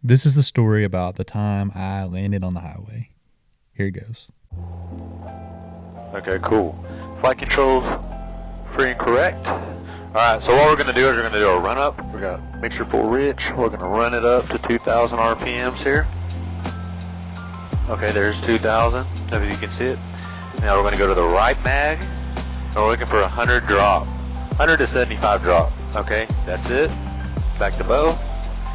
This is the story about the time I landed on the highway. Here it goes. Okay, cool. Flight controls free and correct. Alright, so what we're going to do is we're going to do a run up. We're going to mixture full rich. We're going to run it up to 2,000 RPMs here. Okay, there's 2,000, if you can see it. Now we're going to go to the right mag, and we're looking for 100 drop. 100 to 75 drop. Okay, that's it. Back to bow.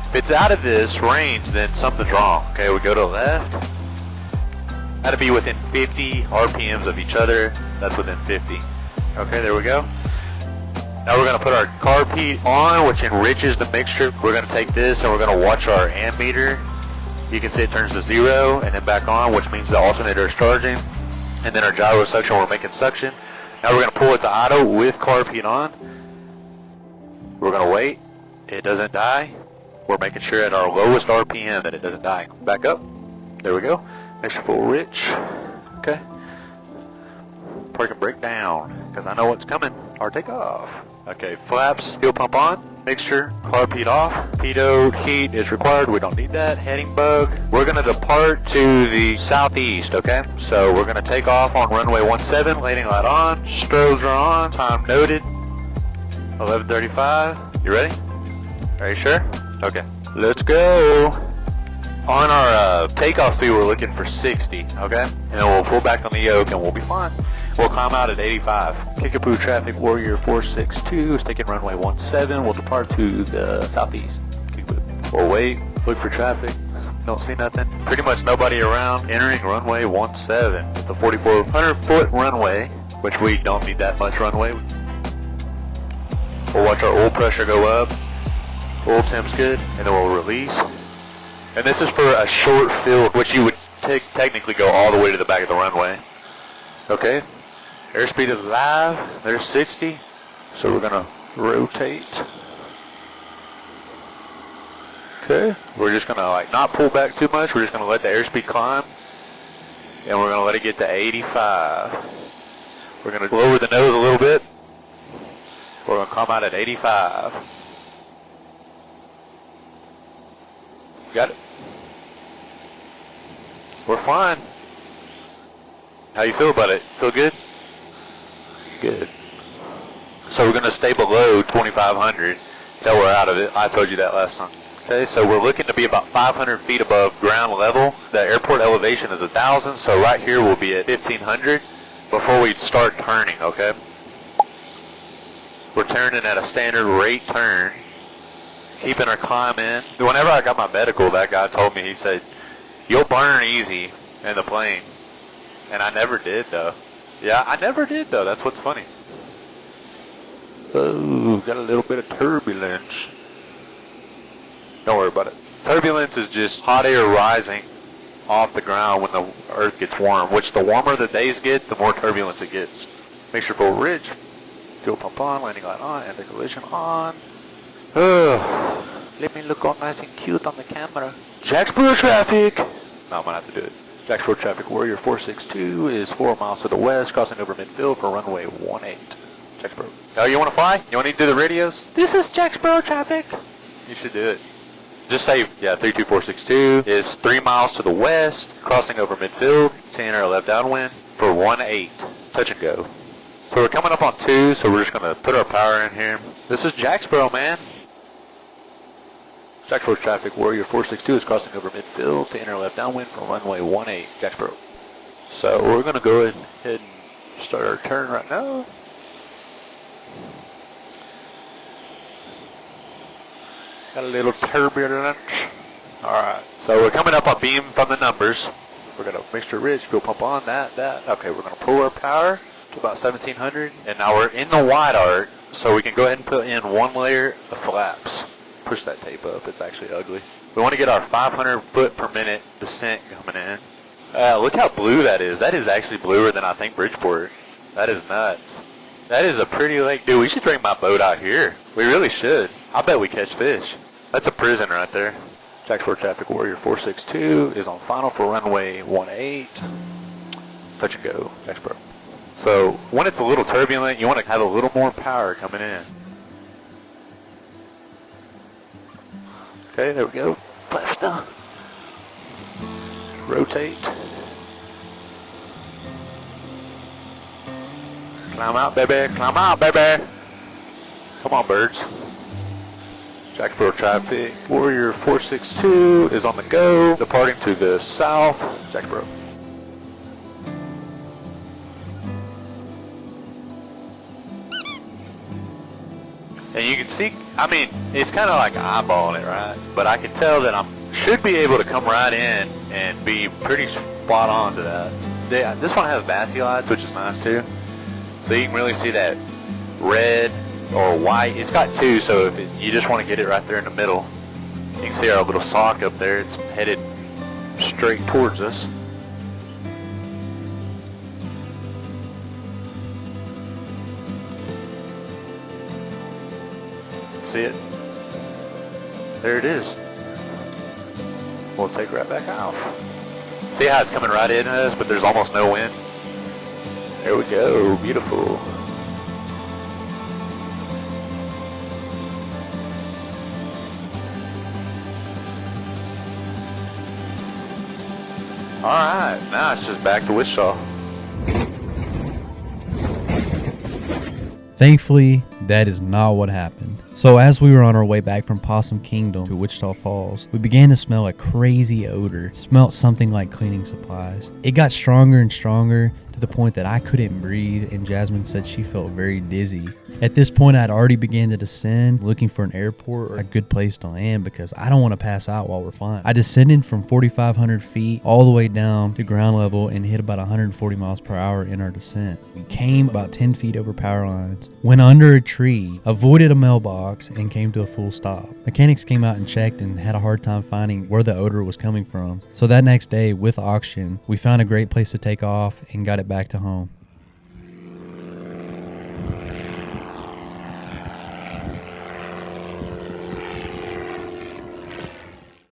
If it's out of this range, then something's wrong. Okay, we go to the left. That'll be within 50 RPMs of each other. That's within 50. Okay, there we go. Now we're going to put our carb on, which enriches the mixture. We're going to take this and we're going to watch our ammeter. You can see it turns to 0 and then back on, which means the alternator is charging. And then our gyro suction, we're making suction. Now we're going to pull it to auto with carb heat on. We're going to wait. It doesn't die. We're making sure at our lowest RPM that it doesn't die. Back up. There we go. Mixture full rich. Okay. Park and break down, because I know what's coming. Our takeoff. Okay, flaps, fuel pump on. Mixture, carb heat off. Pitot heat is required. We don't need that. Heading bug. We're going to depart to the southeast, okay? So we're going to take off on runway 17. Landing light on. Strobes are on. Time noted. 11:35. You ready? Are you sure? Okay. Let's go. On our takeoff speed, we're looking for 60, okay? And then we'll pull back on the yoke and we'll be fine. We'll climb out at 85. Kickapoo traffic, Warrior 462 is taking runway 17. We'll depart to the southeast. Kickapoo. We'll wait, look for traffic. Don't see nothing. Pretty much nobody around. Entering runway 17. It's a 4,400-foot runway, which we don't need that much runway. We'll watch our oil pressure go up. Oil temp's good, and then we'll release. And this is for a short fill, which you would technically go all the way to the back of the runway. Okay, airspeed is live. There's 60. So we're gonna rotate. Okay, we're just gonna like not pull back too much. We're just gonna let the airspeed climb, and we're gonna let it get to 85. We're gonna lower the nose a little bit. We're gonna come out at 85. Got it. We're fine. How you feel about it? Feel good? Good. So we're going to stay below 2,500 until we're out of it. I told you that last time. Okay, so we're looking to be about 500 feet above ground level. The airport elevation is 1,000, so right here we'll be at 1,500 before we start turning, okay? We're turning at a standard rate turn. Keeping our climb in. Whenever I got my medical, that guy told me, he said, you'll burn easy in the plane. And I never did, though. Yeah, I never did, though. That's what's funny. Oh, got a little bit of turbulence. Don't worry about it. Turbulence is just hot air rising off the ground when the earth gets warm, which the warmer the days get, the more turbulence it gets. Mixture full rich. Fuel pump on, landing light on, anti-collision on. Let me look all nice and cute on the camera. Jacksboro traffic. No, I'm gonna have to do it. Jacksboro traffic, Warrior 462 is 4 miles to the west, crossing over midfield for runway 18. Jacksboro. Oh, you wanna fly? You wanna do the radios? This is Jacksboro traffic. You should do it. Just say, yeah, 32462 is 3 miles to the west, crossing over midfield, 10 or left downwind for 18. Touch and go. So we're coming up on 2, so we're just gonna put our power in here. This is Jacksboro, man. Jacksboro traffic, Warrior 462 is crossing over midfield to enter left downwind from runway 18, Jacksboro. So we're going to go ahead and start our turn right now. Got a little turbulence. Alright, so we're coming up on beam from the numbers. We're going to mixture rich, fuel pump on, that. Okay, we're going to pull our power to about 1,700. And now we're in the wide arc, so we can go ahead and put in one layer of flaps. Push that tape up, it's actually ugly. We want to get our 500 foot per minute descent coming in. Look how blue that is. That is actually bluer than I think Bridgeport. That is nuts. That is a pretty lake. Dude, we should bring my boat out here. We really should. I bet we catch fish. That's a prison right there. Jacksboro traffic, Warrior 462 is on final for runway 18. Touch and go, Jacksboro. So when it's a little turbulent, you want to have a little more power coming in. Okay, there we go. left now. Rotate. Climb out, baby. Climb out, baby. Come on, birds. JSPPARR traffic. Warrior 462 is on the go. Departing to the south. JSPPARR. And you can see, I mean, it's kind of like eyeballing it, right? But I can tell that I should be able to come right in and be pretty spot on to that. This one has Bassy lights, which is nice too. So you can really see that red or white. It's got two, so if you just want to get it right there in the middle, you can see our little sock up there. It's headed straight towards us. See it? There it is. We'll take right back off. See how it's coming right in us, but there's almost no wind? There we go, beautiful. Alright, now it's just back to Wichita. Thankfully, that is not what happened. So as we were on our way back from Possum Kingdom to Wichita Falls, we began to smell a crazy odor. It smelled something like cleaning supplies. It got stronger and stronger to the point that I couldn't breathe, and Jasmine said she felt very dizzy. At this point, I'd already began to descend, looking for an airport or a good place to land because I don't want to pass out while we're flying. I descended from 4,500 feet all the way down to ground level and hit about 140 miles per hour in our descent. We came about 10 feet over power lines, went under a tree, avoided a mailbox, and came to a full stop. Mechanics came out and checked and had a hard time finding where the odor was coming from. So that next day, with auction, we found a great place to take off and got it back to home.